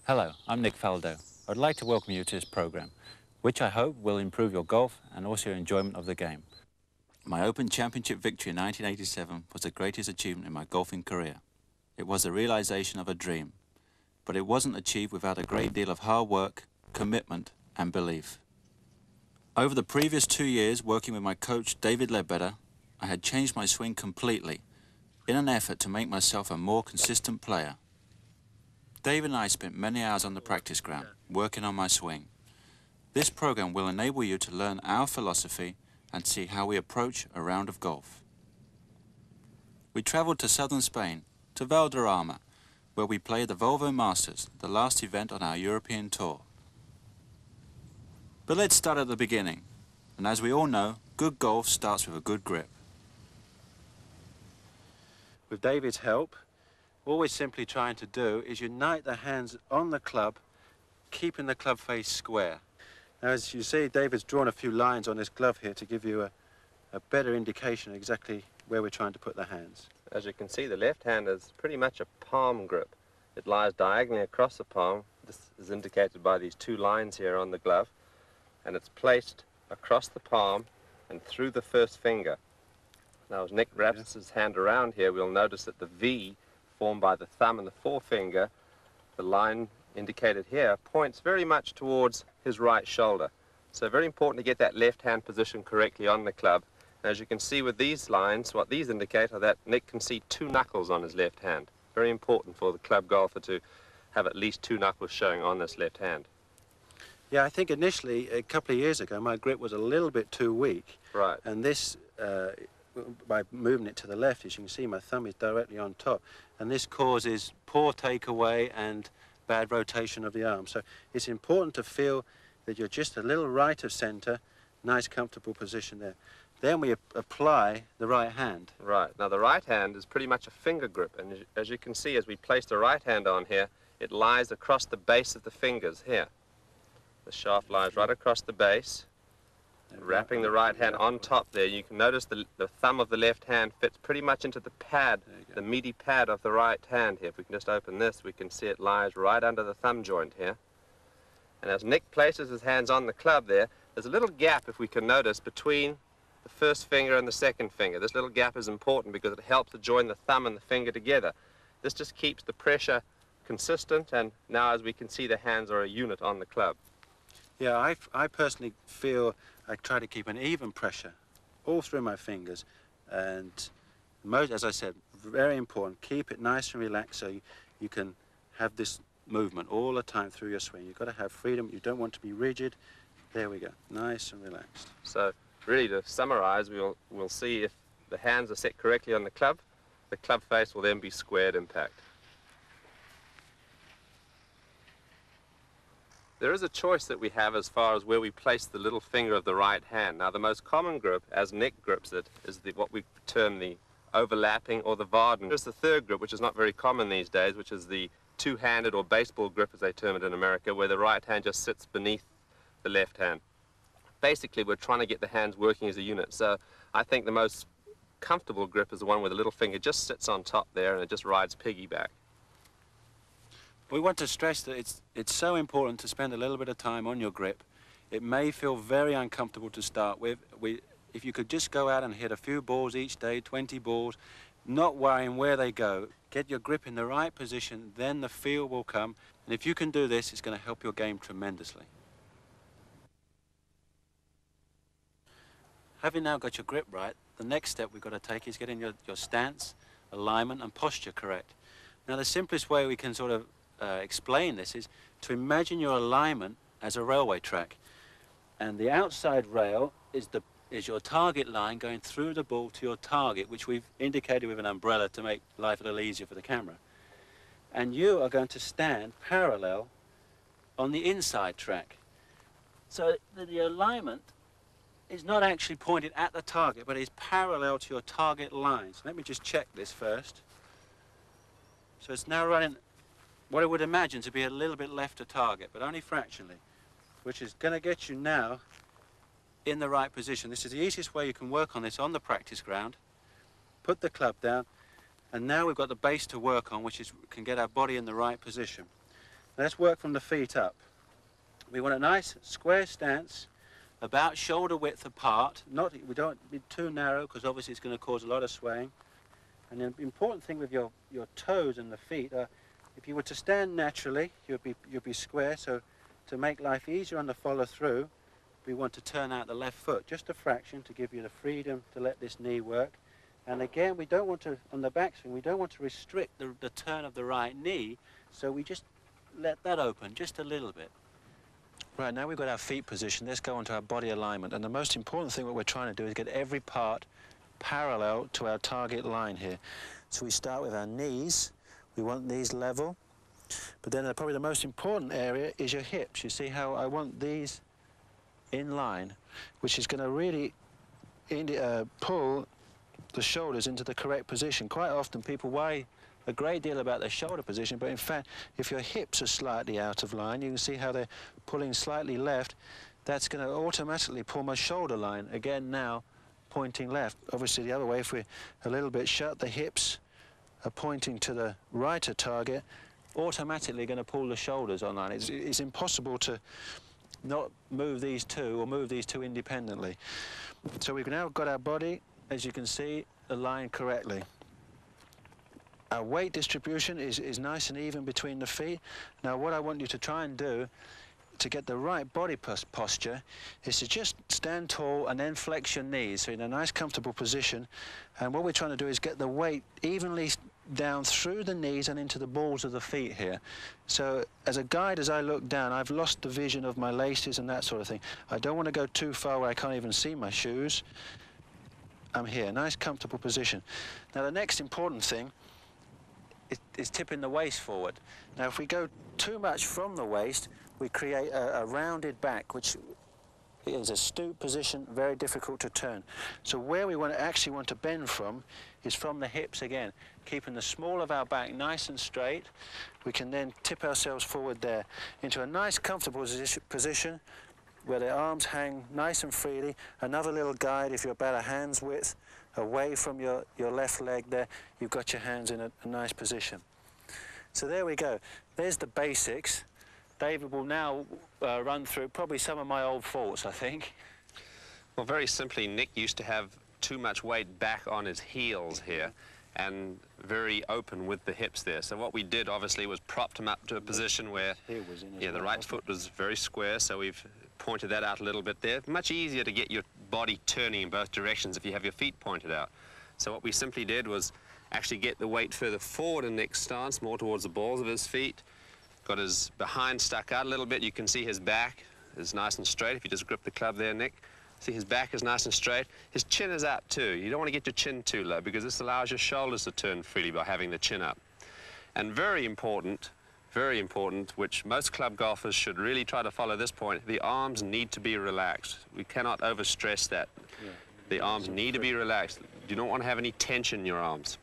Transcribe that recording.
Hello, I'm Nick Faldo. I'd like to welcome you to this program, which I hope will improve your golf and also your enjoyment of the game. My Open Championship victory in 1987 was the greatest achievement in my golfing career. It was the realization of a dream, but it wasn't achieved without a great deal of hard work, commitment and belief. Over the previous 2 years working with my coach David Ledbetter, I had changed my swing completely in an effort to make myself a more consistent player. David and I spent many hours on the practice ground working on my swing. This program will enable you to learn our philosophy and see how we approach a round of golf. We travelled to southern Spain, to Valderrama, where we played the Volvo Masters, the last event on our European tour. But let's start at the beginning, and as we all know, good golf starts with a good grip. With David's help, all we're simply trying to do is unite the hands on the club, keeping the club face square. Now, as you see, David's drawn a few lines on this glove here to give you a better indication of exactly where we're trying to put the hands. As you can see, the left hand is pretty much a palm grip. It lies diagonally across the palm. This is indicated by these two lines here on the glove, and it's placed across the palm and through the first finger. Now, as Nick wraps his hand around here, we'll notice that the V formed by the thumb and the forefinger, the line indicated here, points very much towards his right shoulder. So very important to get that left hand position correctly on the club. And as you can see with these lines, what these indicate are that Nick can see two knuckles on his left hand. Very important for the club golfer to have at least two knuckles showing on this left hand. Yeah, I think initially, a couple of years ago, my grip was a little bit too weak. Right. And this, by moving it to the left, as you can see, my thumb is directly on top. And this causes poor takeaway and bad rotation of the arm. So it's important to feel that you're just a little right of center, nice comfortable position there. Then we apply the right hand. Right. Now the right hand is pretty much a finger grip, and as you can see, as we place the right hand on here, it lies across the base of the fingers here. The shaft lies right across the base. Wrapping the right hand on top there, you can notice the thumb of the left hand fits pretty much into the pad, the meaty pad of the right hand here. If we can just open this, we can see it lies right under the thumb joint here. And as Nick places his hands on the club there, there's a little gap, if we can notice, between the first finger and the second finger. This little gap is important because it helps to join the thumb and the finger together. This just keeps the pressure consistent, and now as we can see, the hands are a unit on the club. Yeah, I personally feel I try to keep an even pressure all through my fingers, and as I said, very important, keep it nice and relaxed so you can have this movement all the time through your swing. You've got to have freedom. You don't want to be rigid. There we go, nice and relaxed. So really, to summarize, we'll see if the hands are set correctly on the club face will then be squared impact. There is a choice that we have as far as where we place the little finger of the right hand. Now, the most common grip, as Nick grips it, is what we term the overlapping or the Varden. There's the third grip, which is not very common these days, which is the two-handed or baseball grip, as they term it in America, where the right hand just sits beneath the left hand. Basically, we're trying to get the hands working as a unit. So I think the most comfortable grip is the one where the little finger just sits on top there and it just rides piggyback. We want to stress that it's so important to spend a little bit of time on your grip. It may feel very uncomfortable to start with. If you could just go out and hit a few balls each day, 20 balls, not worrying where they go, get your grip in the right position, then the feel will come. And if you can do this, it's going to help your game tremendously. Having now got your grip right, the next step we've got to take is getting your stance, alignment and posture correct. Now, the simplest way we can sort of explain this is to imagine your alignment as a railway track, and the outside rail is your target line going through the ball to your target, which we've indicated with an umbrella to make life a little easier for the camera. And you are going to stand parallel on the inside track. So the alignment is not actually pointed at the target, but is parallel to your target line. So let me just check this first. So it's now running what I would imagine to be a little bit left of target, but only fractionally, which is going to get you now in the right position. This is the easiest way you can work on this on the practice ground. Put the club down, and now we've got the base to work on, which is can get our body in the right position. Let's work from the feet up. We want a nice square stance, about shoulder width apart. We don't be too narrow because obviously it's going to cause a lot of swaying. And the important thing with your toes and the feet are, if you were to stand naturally, you'd be square. So to make life easier on the follow through, we want to turn out the left foot just a fraction to give you the freedom to let this knee work. And again, we don't want to, on the backswing, we don't want to restrict the turn of the right knee, so we just let that open just a little bit. Right, now we've got our feet positioned, let's go on to our body alignment. And the most important thing what we're trying to do is get every part parallel to our target line here. So we start with our knees, we want these level, but then probably the most important area is your hips. You see how I want these in line, which is going to really pull the shoulders into the correct position. Quite often people worry a great deal about their shoulder position, but in fact, if your hips are slightly out of line, you can see how they're pulling slightly left. That's going to automatically pull my shoulder line, again now pointing left. Obviously the other way, if we're a little bit shut, the hips are pointing to the right of target, automatically going to pull the shoulders online. It's impossible to not move these two or move these two independently. So we've now got our body, as you can see, aligned correctly. Our weight distribution is nice and even between the feet. Now what I want you to try and do to get the right body posture is to just stand tall and then flex your knees, so in a nice comfortable position. And what we're trying to do is get the weight evenly down through the knees and into the balls of the feet here. So as a guide, as I look down, I've lost the vision of my laces and that sort of thing. I don't want to go too far where I can't even see my shoes. I'm here, nice comfortable position. Now the next important thing is tipping the waist forward. Now if we go too much from the waist, we create a rounded back, which is a stoop position, very difficult to turn. So where we actually want to bend from is from the hips again, keeping the small of our back nice and straight. We can then tip ourselves forward there into a nice comfortable position where the arms hang nice and freely. Another little guide, if you're about a hand's width away from your left leg there, you've got your hands in a nice position. So there we go. There's the basics. David will now run through probably some of my old faults, I think. Well, very simply, Nick used to have too much weight back on his heels here and very open with the hips there. So what we did, obviously, was propped him up to a position where the right foot was very square, so we've pointed that out a little bit there. Much easier to get your body turning in both directions if you have your feet pointed out. So what we simply did was actually get the weight further forward in Nick's stance, more towards the balls of his feet. Got his behind stuck out a little bit. You can see his back is nice and straight. If you just grip the club there, Nick, see his back is nice and straight. His chin is out too. You don't want to get your chin too low because this allows your shoulders to turn freely by having the chin up. And very important, which most club golfers should really try to follow this point, the arms need to be relaxed. We cannot overstress that. The arms need to be relaxed. You don't want to have any tension in your arms.